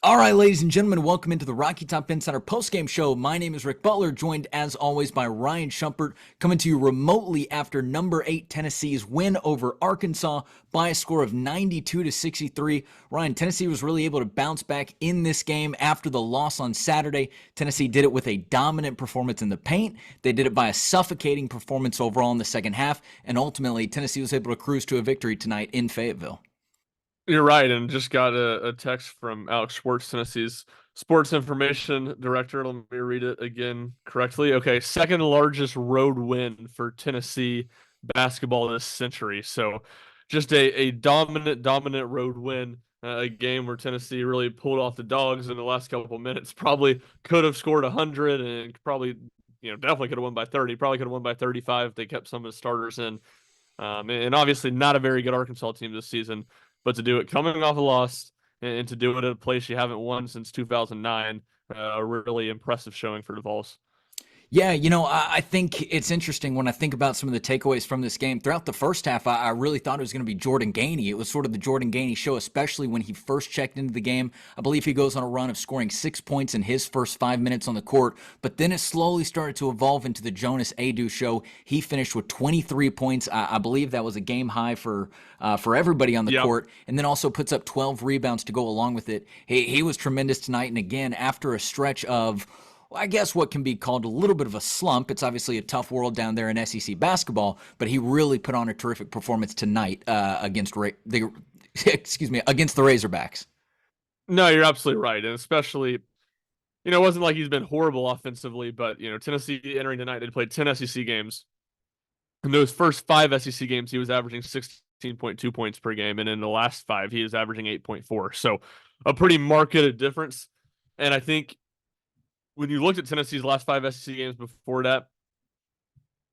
All right, ladies and gentlemen, welcome into the Rocky Top Insider postgame show. My name is Rick Butler, joined as always by Ryan Schumpert, coming to you remotely after number 8 Tennessee's win over Arkansas by a score of 92-63. Ryan, Tennessee was really able to bounce back in this game after the loss on Saturday. Tennessee did it with a dominant performance in the paint. They did it by a suffocating performance overall in the second half, and ultimately Tennessee was able to cruise to a victory tonight in Fayetteville. You're right, and just got a text from Alex Schwartz, Tennessee's sports information director. Let me read it again correctly. Okay, second largest road win for Tennessee basketball this century. So just a dominant road win, a game where Tennessee really pulled off the dogs in the last couple of minutes. Probably could have scored 100 and probably, definitely could have won by 30. Probably could have won by 35 if they kept some of the starters in. And obviously not a very good Arkansas team this season. But to do it coming off a loss and to do it at a place you haven't won since 2009, a really impressive showing for the Vols. Yeah, I think it's interesting when I think about some of the takeaways from this game. Throughout the first half, I really thought it was going to be Jordan Gainey. It was sort of the Jordan Gainey show, especially when he first checked into the game. I believe he goes on a run of scoring 6 points in his first 5 minutes on the court, but then it slowly started to evolve into the Jonas Aidoo show. He finished with 23 points. I believe that was a game high for everybody on the Yep. court, and then also puts up 12 rebounds to go along with it. He was tremendous tonight, and again, after a stretch of I guess what can be called a little bit of a slump. It's obviously a tough world down there in SEC basketball, but he really put on a terrific performance tonight against the against the Razorbacks. No, you're absolutely right. And especially, it wasn't like he's been horrible offensively, but, Tennessee entering tonight, they played 10 SEC games. In those first 5 SEC games, he was averaging 16.2 points per game. And in the last 5, he was averaging 8.4. So a pretty marked difference. And I think when you looked at Tennessee's last 5 SEC games before that,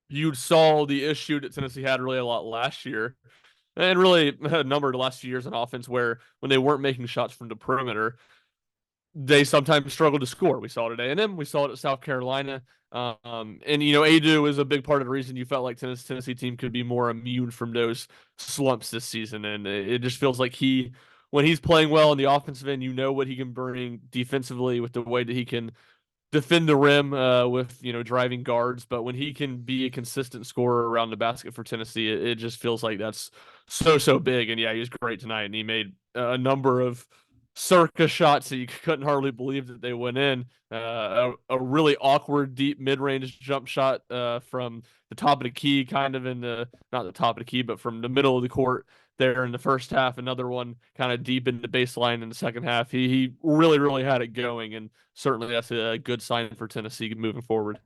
you saw the issue that Tennessee had really a lot last year, and really a number of the last few years on offense, where when they weren't making shots from the perimeter, they sometimes struggled to score. We saw it at A&M, we saw it at South Carolina, and Aidoo is a big part of the reason you felt like Tennessee team could be more immune from those slumps this season, and it just feels like when he's playing well in the offensive end, what he can bring defensively with the way that he can defend the rim with driving guards, but when he can be a consistent scorer around the basket for Tennessee, it just feels like that's so big. And yeah, he was great tonight, and he made a number of circa shots that you couldn't hardly believe that they went in. A really awkward deep mid-range jump shot from the top of the key, kind of in the not the top of the key, but from the middle of the court there in the first half. Another one kind of deep in the baseline in the second half. He really had it going, and certainly that's a good sign for Tennessee moving forward.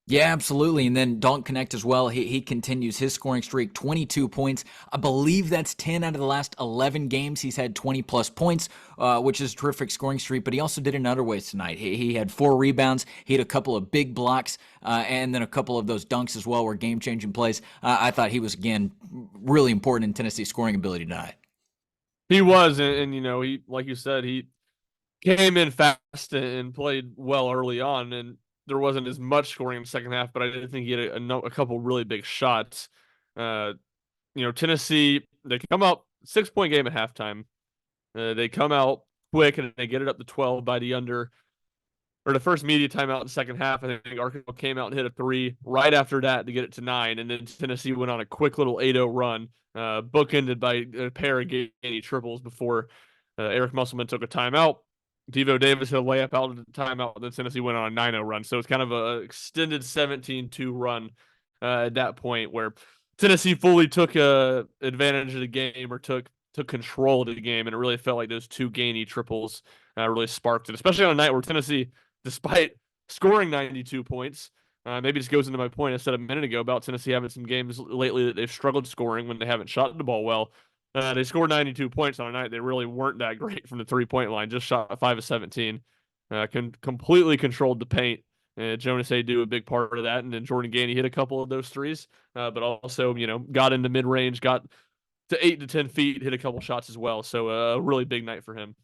Yeah, absolutely. And then Don't Connect as well. He continues his scoring streak, 22 points. I believe that's 10 out of the last 11 games. He's had 20-plus points, which is a terrific scoring streak. But he also did it in other ways tonight. He had 4 rebounds. He had a couple of big blocks, and then a couple of those dunks as well were game-changing plays. I thought he was, again, really important in Tennessee's scoring ability tonight. He was, and he, like you said, he came in fast and played well early on, and there wasn't as much scoring in the second half, but I did think he had a couple really big shots. Uh, Tennessee, they come out 6-point game at halftime. They come out quick and they get it up to 12 by the under or the first media timeout in the second half. I think Arkansas came out and hit a 3 right after that to get it to 9, and then Tennessee went on a quick little 8-0 run, bookended by a pair of Gainey triples before Eric Musselman took a timeout. Devo Davis hit a layup out of the timeout, and then Tennessee went on a 9-0 run. So it's kind of an extended 17-2 run at that point where Tennessee fully took advantage of the game, or took control of the game, and it really felt like those 2 Gainey triples really sparked it, especially on a night where Tennessee, despite scoring 92 points, maybe this goes into my point I said a minute ago about Tennessee having some games lately that they've struggled scoring when they haven't shot the ball well. They scored 92 points on a night they really weren't that great from the 3-point line. Just shot 5 of 17. Completely controlled the paint. Jonas Aidoo a big part of that, and then Jordan Gainey hit a couple of those threes, but also got into mid range, got to 8 to 10 feet, hit a couple shots as well. So a really big night for him.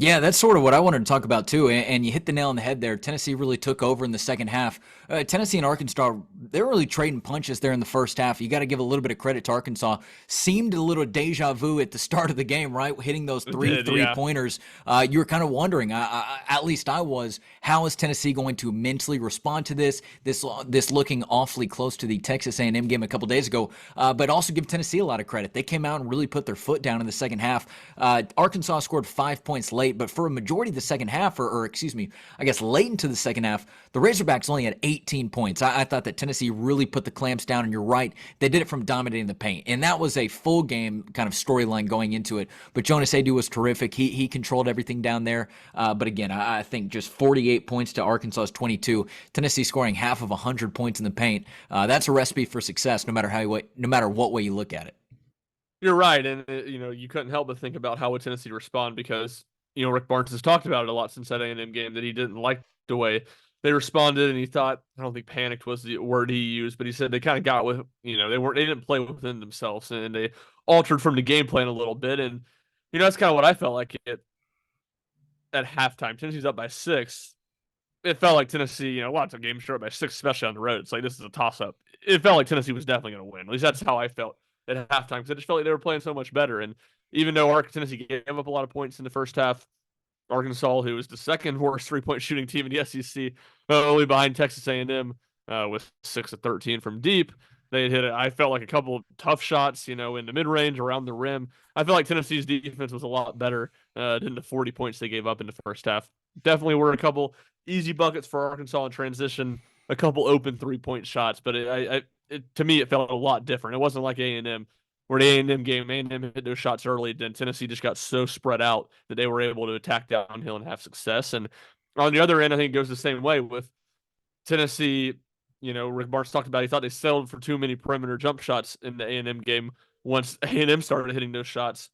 Yeah, that's sort of what I wanted to talk about too. And you hit the nail on the head there. Tennessee really took over in the second half. Tennessee and Arkansas, they're really trading punches there in the first half. You got to give a little bit of credit to Arkansas. Seemed a little deja vu at the start of the game, right? Hitting those It three did, three yeah. pointers. You were kind of wondering, at least I was, how is Tennessee going to mentally respond to this? This looking awfully close to the Texas A&M game a couple days ago. But also give Tennessee a lot of credit. They came out and really put their foot down in the second half. Arkansas scored 5 points late, but for a majority of the second half, or excuse me, I guess late into the second half, the Razorbacks only had 18 points. I thought that Tennessee really put the clamps down, and you're right, they did it from dominating the paint, and that was a full game kind of storyline going into it. But Jonas Adu was terrific. He controlled everything down there. But again, I think just 48 points to Arkansas's 22. Tennessee scoring half of 100 points in the paint. That's a recipe for success, no matter what way you look at it. You're right, and you couldn't help but think about how would Tennessee respond because Rick Barnes has talked about it a lot since that A&M game that he didn't like the way they responded, and he thought I don't think panicked was the word he used, but he said they kind of got with they didn't play within themselves and they altered from the game plan a little bit, and that's kind of what I felt like at halftime. Tennessee's up by 6. It felt like Tennessee, lots of games short by 6, especially on the road. It's like this is a toss up. It felt like Tennessee was definitely going to win. At least that's how I felt at halftime because I just felt like they were playing so much better. And even though Tennessee gave up a lot of points in the first half, Arkansas, who was the second worst 3-point shooting team in the SEC, only behind Texas A&M with 6 of 13 from deep. They had hit it. I felt like a couple of tough shots, in the mid range around the rim. I felt like Tennessee's defense was a lot better than the 40 points they gave up in the first half. Definitely were a couple easy buckets for Arkansas in transition, a couple open 3-point shots, but to me it felt a lot different. It wasn't like A&M where the A&M game, A&M hit those shots early, then Tennessee just got so spread out that they were able to attack downhill and have success. And on the other end, I think it goes the same way with Tennessee. Rick Barnes talked about he thought they settled for too many perimeter jump shots in the A&M game. Once A&M started hitting those shots,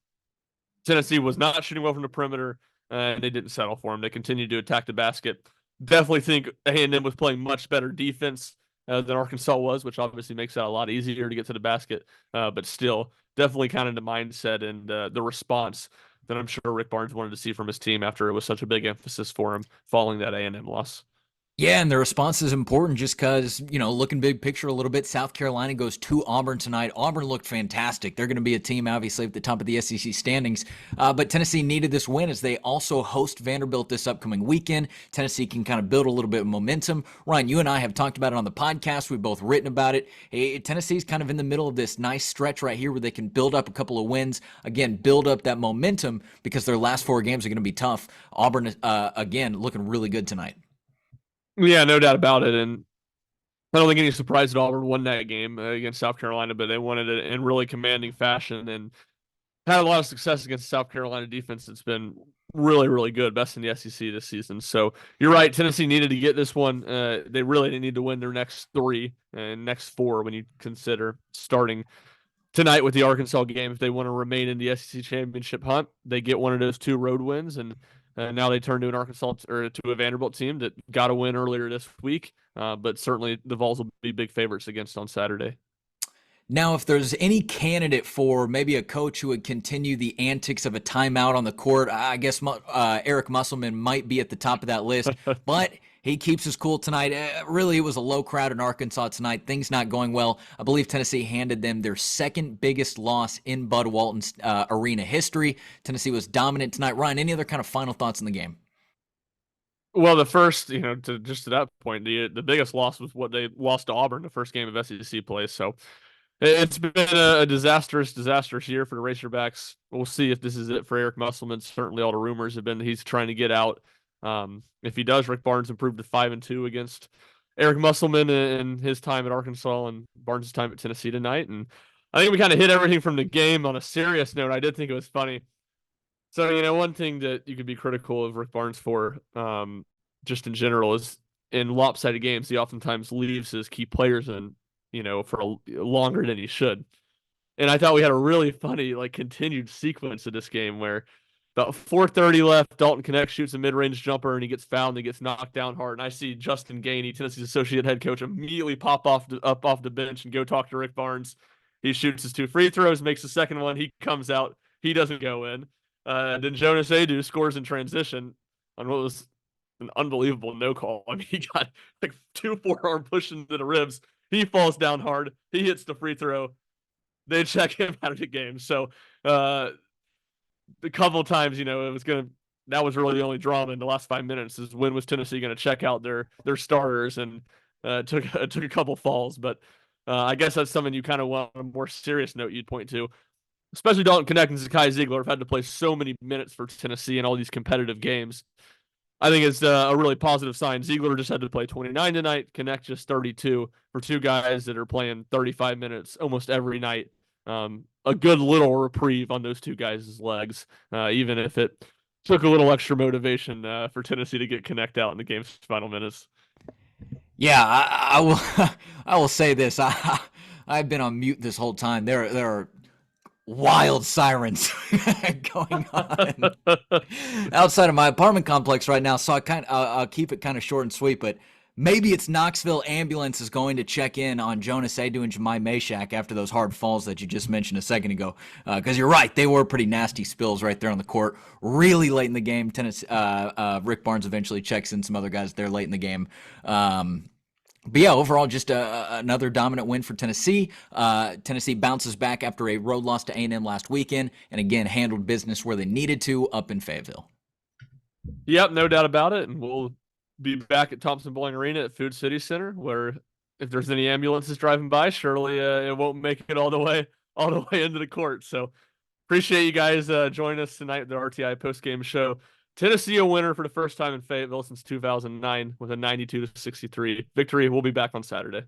Tennessee was not shooting well from the perimeter, and they didn't settle for them. They continued to attack the basket. Definitely think A&M was playing much better defense than Arkansas was, which obviously makes that a lot easier to get to the basket. But still, definitely kind of the mindset and the response that I'm sure Rick Barnes wanted to see from his team after it was such a big emphasis for him following that A&M loss. Yeah, and the response is important just because, looking big picture a little bit, South Carolina goes to Auburn tonight. Auburn looked fantastic. They're going to be a team, obviously, at the top of the SEC standings. But Tennessee needed this win as they also host Vanderbilt this upcoming weekend. Tennessee can kind of build a little bit of momentum. Ryan, you and I have talked about it on the podcast. We've both written about it. Tennessee's kind of in the middle of this nice stretch right here where they can build up a couple of wins. Again, build up that momentum because their last 4 games are going to be tough. Auburn, again, looking really good tonight. Yeah, no doubt about it. And I don't think any surprise that Auburn won that game against South Carolina, but they won it in really commanding fashion and had a lot of success against the South Carolina defense. It's been really, really good, best in the SEC this season. So you're right. Tennessee needed to get this one. They really didn't need to win their next 3 and next 4 when you consider starting tonight with the Arkansas game. If they want to remain in the SEC championship hunt, they get one of those 2 road wins, and now they turn to an Arkansas or to a Vanderbilt team that got a win earlier this week. But certainly the Vols will be big favorites against on Saturday. Now, if there's any candidate for maybe a coach who would continue the antics of a timeout on the court, I guess Eric Musselman might be at the top of that list, but he keeps his cool tonight. Really, it was a low crowd in Arkansas tonight. Things not going well. I believe Tennessee handed them their second biggest loss in Bud Walton's arena history. Tennessee was dominant tonight. Ryan, any other kind of final thoughts on the game? Well, the first, to that point, the biggest loss was what they lost to Auburn the first game of SEC play. So it's been a disastrous year for the Razorbacks. We'll see if this is it for Eric Musselman. Certainly, all the rumors have been that he's trying to get out. If he does, Rick Barnes improved to 5-2 against Eric Musselman in his time at Arkansas and Barnes' time at Tennessee tonight. And I think we kind of hit everything from the game on a serious note. I did think it was funny. So, one thing that you could be critical of Rick Barnes for, just in general, is in lopsided games, he oftentimes leaves his key players in, for longer than he should. And I thought we had a really funny, continued sequence of this game where about 4:30 left, Dalton Knecht shoots a mid-range jumper and he gets fouled and he gets knocked down hard. And I see Justin Gainey, Tennessee's associate head coach, immediately pop up off the bench and go talk to Rick Barnes. He shoots his 2 free throws, makes the second one. He comes out. He doesn't go in. Then Jonas Adu scores in transition on what was an unbelievable no call. I mean, he got like 2 forearm push into the ribs. He falls down hard. He hits the free throw. They check him out of the game. So a couple of times, that was really the only drama in the last 5 minutes is when was Tennessee going to check out their starters, and took a couple falls. But I guess that's something you kind of want on a more serious note you'd point to. Especially Dalton Knecht and Zakai Ziegler have had to play so many minutes for Tennessee in all these competitive games. I think it's a really positive sign. Ziegler just had to play 29 tonight. Knecht just 32 for two guys that are playing 35 minutes almost every night. A good little reprieve on those two guys' legs, even if it took a little extra motivation for Tennessee to get Knecht out in the game's final minutes. Yeah, I will. I will say this. I've been on mute this whole time. There are wild sirens going on outside of my apartment complex right now. So I'll keep it kind of short and sweet, but maybe it's Knoxville ambulance is going to check in on Jonas Adu and Jemai Meshack after those hard falls that you just mentioned a second ago. Because you're right, they were pretty nasty spills right there on the court. Really late in the game, Rick Barnes eventually checks in some other guys there late in the game. But yeah, overall, just another dominant win for Tennessee. Tennessee bounces back after a road loss to A&M last weekend, and again, handled business where they needed to up in Fayetteville. Yep, no doubt about it. And we'll be back at Thompson Bowling Arena at Food City Center, where if there's any ambulances driving by, surely it won't make it all the way into the court. So appreciate you guys joining us tonight at the RTI postgame show. Tennessee a winner for the first time in Fayetteville since 2009 with a 92-63 victory. We'll be back on Saturday.